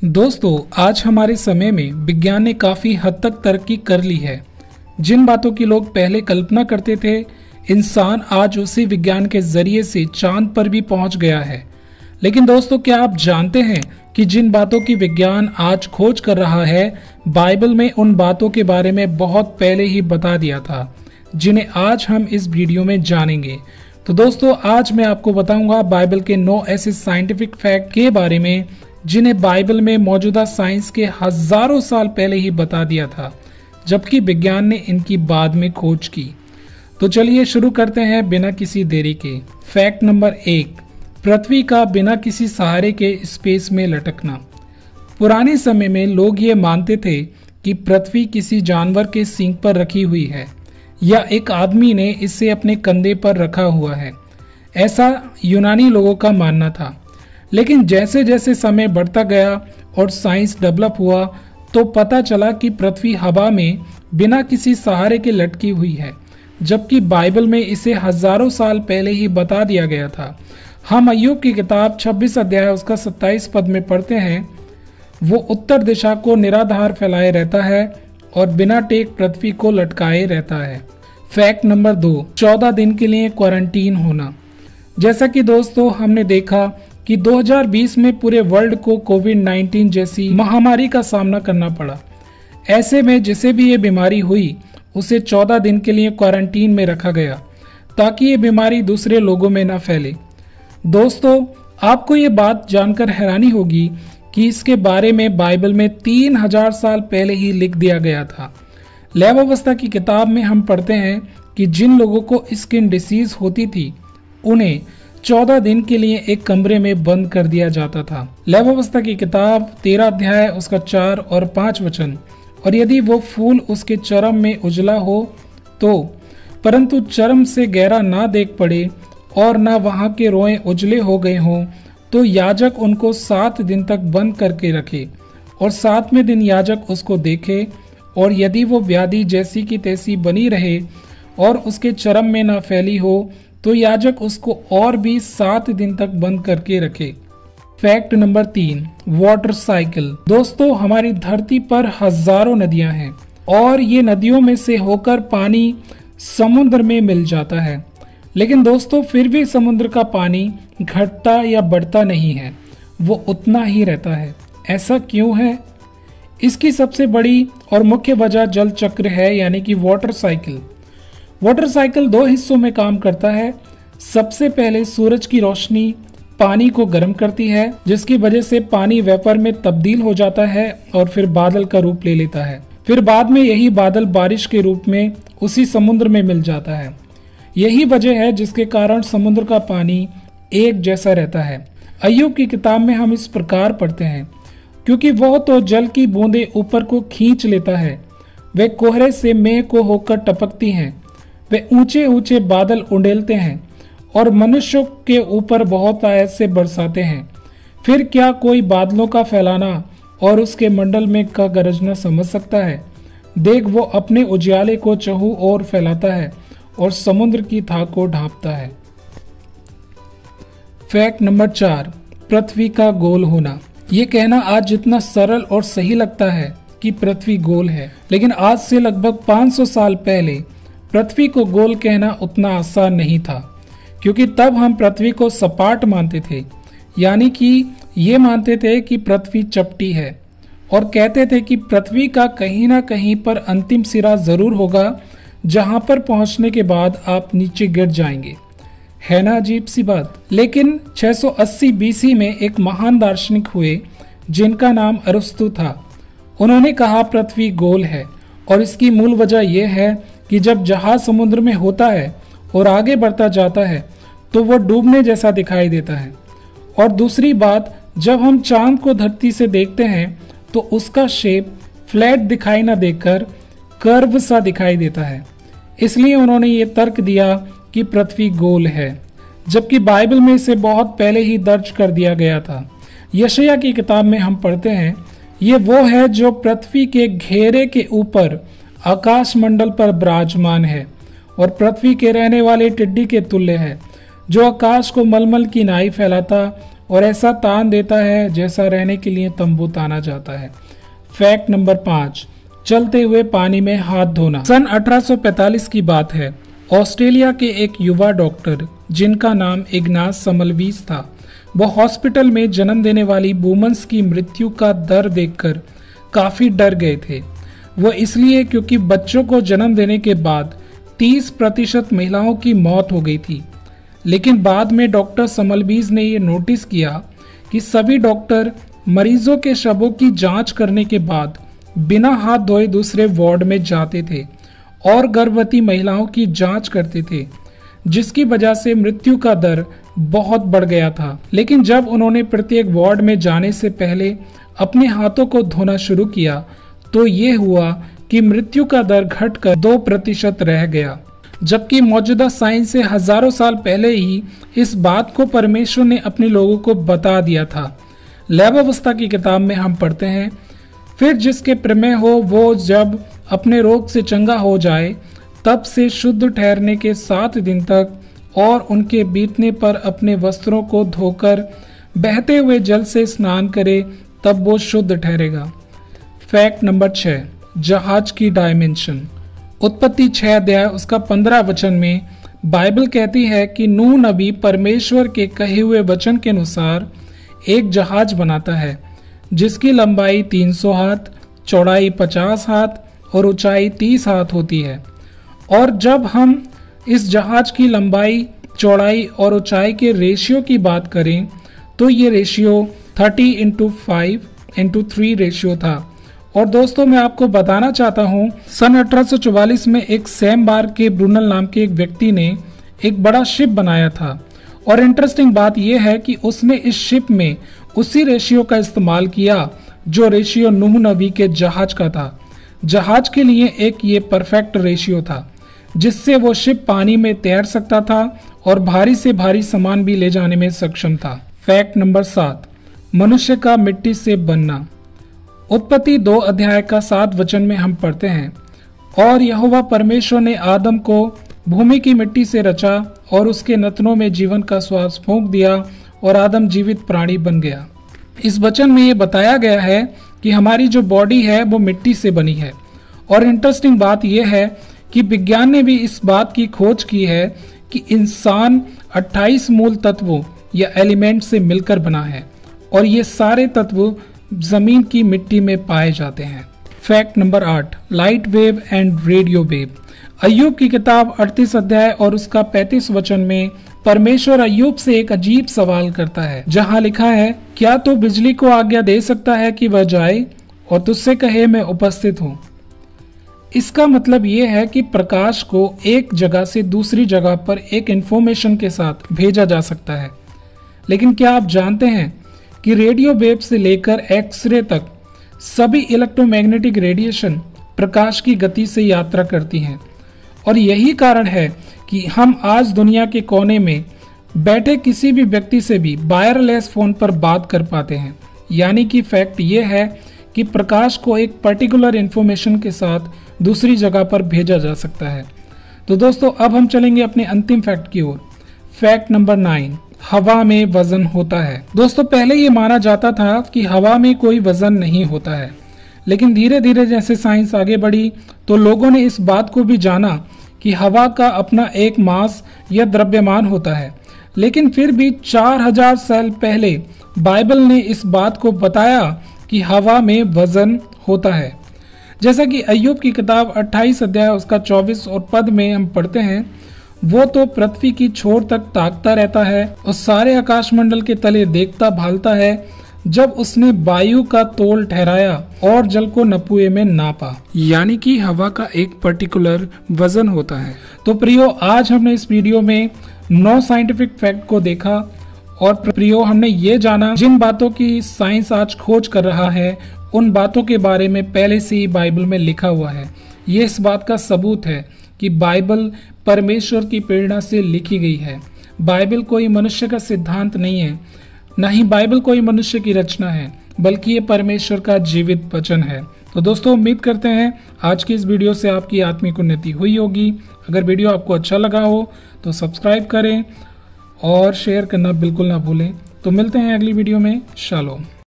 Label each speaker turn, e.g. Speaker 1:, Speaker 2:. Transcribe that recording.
Speaker 1: दोस्तों, आज हमारे समय में विज्ञान ने काफी हद तक तरक्की कर ली है। जिन बातों की लोग पहले कल्पना करते थे, इंसान आज उसी विज्ञान के जरिए से चांद पर भी पहुंच गया है। लेकिन दोस्तों, क्या आप जानते हैं कि जिन बातों की विज्ञान आज खोज कर रहा है, बाइबल में उन बातों के बारे में बहुत पहले ही बता दिया था, जिन्हें आज हम इस वीडियो में जानेंगे। तो दोस्तों, आज मैं आपको बताऊंगा बाइबल के 9 ऐसे साइंटिफिक फैक्ट के बारे में जिन्हें बाइबल में मौजूदा साइंस के हजारों साल पहले ही बता दिया था, जबकि विज्ञान ने इनकी बाद में खोज की। तो चलिए शुरू करते हैं बिना किसी देरी के। फैक्ट नंबर 1, पृथ्वी का बिना किसी सहारे के स्पेस में लटकना। पुराने समय में लोग ये मानते थे कि पृथ्वी किसी जानवर के सींग पर रखी हुई है या एक आदमी ने इसे अपने कंधे पर रखा हुआ है। ऐसा यूनानी लोगों का मानना था। लेकिन जैसे जैसे समय बढ़ता गया और साइंस डेवलप हुआ, तो पता चला कि पृथ्वी हवा में बिना किसी सहारे के लटकी हुई है, जबकि बाइबल में इसे हजारों साल पहले ही बता दिया गया था। हम अय्यूब की किताब 26 अध्याय उसका 27 पद में पढ़ते हैं, वो उत्तर दिशा को निराधार फैलाए रहता है और बिना टेक पृथ्वी को लटकाए रहता है। फैक्ट नंबर 2, 14 दिन के लिए क्वारंटीन होना। जैसा कि दोस्तों हमने देखा कि 2020 में पूरे वर्ल्ड को कोविड-19 जैसी महामारी का सामना करना पड़ा। ऐसे में जिसे भी ये बीमारी हुई, उसे 14 दिन के लिए क्वारंटीन में रखा गया ताकि ये बीमारी दूसरे लोगों में न फैले। दोस्तों, आपको ये बात जानकर हैरानी होगी कि इसके बारे में बाइबल में 3000 साल पहले ही लिख दिया गया था। लेवावस्था की किताब में हम पढ़ते हैं कि जिन लोगों को स्किन डिसीज होती थी, उन्हें 14 दिन के लिए एक कमरे में बंद कर दिया जाता था। लेवावस्था की किताब 13 अध्याय उसका 4 और 5 वचन। और यदि वो फूल उसके चर्म में उजला हो तो, परंतु चर्म से गहरा ना देख पड़े और ना वहां के रोए उजले हो गए हों, तो याजक उनको 7 दिन तक बंद करके रखे और 7वें दिन याजक उसको देखे, और यदि वो व्याधि जैसी की तैसी बनी रहे और उसके चर्म में ना फैली हो, तो याजक उसको और भी 7 दिन तक बंद करके रखे। Fact number 3, water cycle. दोस्तों, हमारी धरती पर हजारों नदियां हैं और ये नदियों में से होकर पानी समुद्र में मिल जाता है। लेकिन दोस्तों, फिर भी समुद्र का पानी घटता या बढ़ता नहीं है, वो उतना ही रहता है। ऐसा क्यों है? इसकी सबसे बड़ी और मुख्य वजह जल चक्र है, यानी कि वाटर साइकिल। वाटर साइकिल 2 हिस्सों में काम करता है। सबसे पहले सूरज की रोशनी पानी को गर्म करती है, जिसकी वजह से पानी वेपर में तब्दील हो जाता है और फिर बादल का रूप ले लेता है। फिर बाद में यही बादल बारिश के रूप में उसी समुद्र में मिल जाता है। यही वजह है जिसके कारण समुद्र का पानी एक जैसा रहता है। अय्यूब की किताब में हम इस प्रकार पढ़ते हैं, क्योंकि वह तो जल की बूंदें ऊपर को खींच लेता है, वे कोहरे से मेघ को होकर टपकती हैं, वे ऊंचे ऊंचे बादल उंडेलते हैं और मनुष्यों के ऊपर बहुत आयत से बरसाते हैं। फिर क्या कोई बादलों का फैलाना और उसके मंडल में का गरजना समझ सकता है? देख, वो अपने उजियाले को चहु ओर फैलाता है और समुद्र की थाह को ढांपता है। फैक्ट नंबर 4, पृथ्वी का गोल होना। ये कहना आज जितना सरल और सही लगता है कि पृथ्वी गोल है, लेकिन आज से लगभग 500 साल पहले पृथ्वी को गोल कहना उतना आसान नहीं था, क्योंकि तब हम पृथ्वी को सपाट मानते थे, यानी कि ये मानते थे कि पृथ्वी चपटी है और कहते थे कि पृथ्वी का कहीं ना कहीं पर अंतिम सिरा जरूर होगा, जहां पर पहुंचने के बाद आप नीचे गिर जाएंगे। है ना अजीब सी बात? लेकिन 680 बीसी में एक महान दार्शनिक हुए जिनका नाम अरस्तु था। उन्होंने कहा पृथ्वी गोल है, और इसकी मूल वजह यह है कि जब जहाज समुद्र में होता है और आगे बढ़ता जाता है, तो वो डूबने जैसा दिखाई देता है। और दूसरी बात, जब हम चांद को धरती से देखते हैं तो उसका शेप फ्लैट दिखाई ना देकर कर्व सा दिखाई देता है। इसलिए उन्होंने ये तर्क दिया कि पृथ्वी गोल है, जबकि बाइबल में इसे बहुत पहले ही दर्ज कर दिया गया था। यशायाह की किताब में हम पढ़ते हैं, ये वो है जो पृथ्वी के घेरे के ऊपर आकाश मंडल पर विराजमान है और पृथ्वी के रहने वाले टिड्डी के तुल्य है, जो आकाश को मलमल की नाई फैलाता और ऐसा तान देता है जैसा रहने के लिए तंबू ताना जाता है। फैक्ट नंबर 5, चलते हुए पानी में हाथ धोना। सन 1845 की बात है। ऑस्ट्रेलिया के एक युवा डॉक्टर जिनका नाम इग्नास समलवीस था, वो हॉस्पिटल में जन्म देने वाली वुमन्स की मृत्यु का दर देखकर काफी डर गए थे। वो इसलिए क्योंकि बच्चों को जन्म देने के बाद 30% महिलाओं की मौत हो गई थी। लेकिन बाद में डॉक्टर समलवीस ने ये नोटिस किया कि सभी डॉक्टर मरीजों के शवों की जांच करने के बाद बिना हाथ धोए दूसरे वार्ड में जाते थे और गर्भवती महिलाओं की जांच करते थे, जिसकी वजह से मृत्यु का दर बहुत बढ़ गया था। लेकिन जब उन्होंने प्रत्येक वार्ड में जाने से पहले अपने हाथों को धोना शुरू किया तो ये हुआ कि मृत्यु का दर घटकर 2% रह गया, जबकि मौजूदा साइंस से हजारों साल पहले ही इस बात को परमेश्वर ने अपने लोगों को बता दिया था। लैवावस्था की किताब में हम पढ़ते हैं, फिर जिसके प्रमेह हो वो जब अपने रोग से चंगा हो जाए तब से शुद्ध ठहरने के 7 दिन तक और उनके बीतने पर अपने वस्त्रों को धोकर बहते हुए जल से स्नान करे, तब वो शुद्ध ठहरेगा। फैक्ट नंबर 6, जहाज की डायमेंशन। उत्पत्ति 6 अध्याय उसका 15 वचन में बाइबल कहती है कि नूह नबी परमेश्वर के कहे हुए वचन के अनुसार एक जहाज बनाता है जिसकी लंबाई 300 हाथ, चौड़ाई 50 हाथ और ऊंचाई 30 हाथ होती है। और जब हम इस जहाज की लंबाई, चौड़ाई और ऊंचाई के रेशियो की बात करें तो ये रेशियो 30:5:3 रेशियो था। और दोस्तों मैं आपको बताना चाहता हूँ, सन 1844 में एक सैम बार के ब्रूनल नाम के एक व्यक्ति ने एक बड़ा शिप बनाया था। और इंटरेस्टिंग बात यह है कि उसने इस शिप में उसी रेशियो का इस्तेमाल किया जो रेशियो नूह नबी के जहाज का था। जहाज के लिए एक ये परफेक्ट रेशियो था जिससे वो शिप पानी में तैर सकता था और भारी से भारी सामान भी ले जाने में सक्षम था। फैक्ट नंबर 7, मनुष्य का मिट्टी से बनना। उत्पत्ति 2 अध्याय का 7 वचन में हम पढ़ते हैं, और यहोवा परमेश्वर ने आदम को भूमि की मिट्टी से रचा और उसके नथनों में जीवन का श्वास फूंक दिया और आदम जीवित प्राणी बन गया। इस वचन में ये बताया गया है कि हमारी जो बॉडी है वो मिट्टी से बनी है। और इंटरेस्टिंग बात यह है कि विज्ञान ने भी इस बात की खोज की है कि इंसान 28 मूल तत्वों या एलिमेंट से मिलकर बना है और ये सारे तत्व जमीन की मिट्टी में पाए जाते हैं। Fact number 8, light wave and radio wave. Ayyub की किताब 38 अध्याय और उसका 35 वचन में परमेश्वर अय्यूब से एक अजीब सवाल करता है, जहां लिखा है, क्या तो बिजली को आज्ञा दे सकता है कि वह जाए और तुझसे कहे मैं उपस्थित हूं। इसका मतलब यह है कि प्रकाश को एक जगह से दूसरी जगह पर एक इंफॉर्मेशन के साथ भेजा जा सकता है। लेकिन क्या आप जानते हैं कि रेडियो वेव से लेकर एक्सरे तक सभी इलेक्ट्रोमैग्नेटिक रेडिएशन प्रकाश की गति से यात्रा करती हैं। और यही कारण है कि हम आज दुनिया के कोने में बैठे किसी भी व्यक्ति से भी वायरलेस फोन पर बात कर पाते हैं। यानी कि फैक्ट ये है कि प्रकाश को एक पर्टिकुलर इंफॉर्मेशन के साथ दूसरी जगह पर भेजा जा सकता है। तो दोस्तों अब हम चलेंगे अपने अंतिम फैक्ट की ओर। फैक्ट नंबर 9, हवा में वजन होता है। दोस्तों पहले ये माना जाता था कि हवा में कोई वजन नहीं होता है, लेकिन धीरे धीरे जैसे साइंस आगे बढ़ी तो लोगों ने इस बात को भी जाना कि हवा का अपना एक मास या द्रव्यमान होता है। लेकिन फिर भी 4000 साल पहले बाइबल ने इस बात को बताया कि हवा में वजन होता है। जैसा कि अय्यूब की किताब 28 अध्याय उसका 24 और पद में हम पढ़ते हैं, वो तो पृथ्वी की छोर तक ताकता रहता है और सारे आकाशमंडल के तले देखता भालता है, जब उसने वायु का तोल ठहराया और जल को नपुए में नापा। यानी कि हवा का एक पर्टिकुलर वजन होता है। तो प्रियो, आज हमने इस वीडियो में 9 साइंटिफिक फैक्ट को देखा और प्रियो हमने ये जाना जिन बातों की साइंस आज खोज कर रहा है उन बातों के बारे में पहले से ही बाइबल में लिखा हुआ है। ये इस बात का सबूत है कि बाइबल परमेश्वर की प्रेरणा से लिखी गई है। बाइबल कोई मनुष्य का सिद्धांत नहीं है, न ही बाइबल कोई मनुष्य की रचना है, बल्कि ये परमेश्वर का जीवित वचन है। तो दोस्तों उम्मीद करते हैं आज की इस वीडियो से आपकी आत्मिक उन्नति हुई होगी। अगर वीडियो आपको अच्छा लगा हो तो सब्सक्राइब करें और शेयर करना बिल्कुल ना भूलें। तो मिलते हैं अगली वीडियो में। शालोम।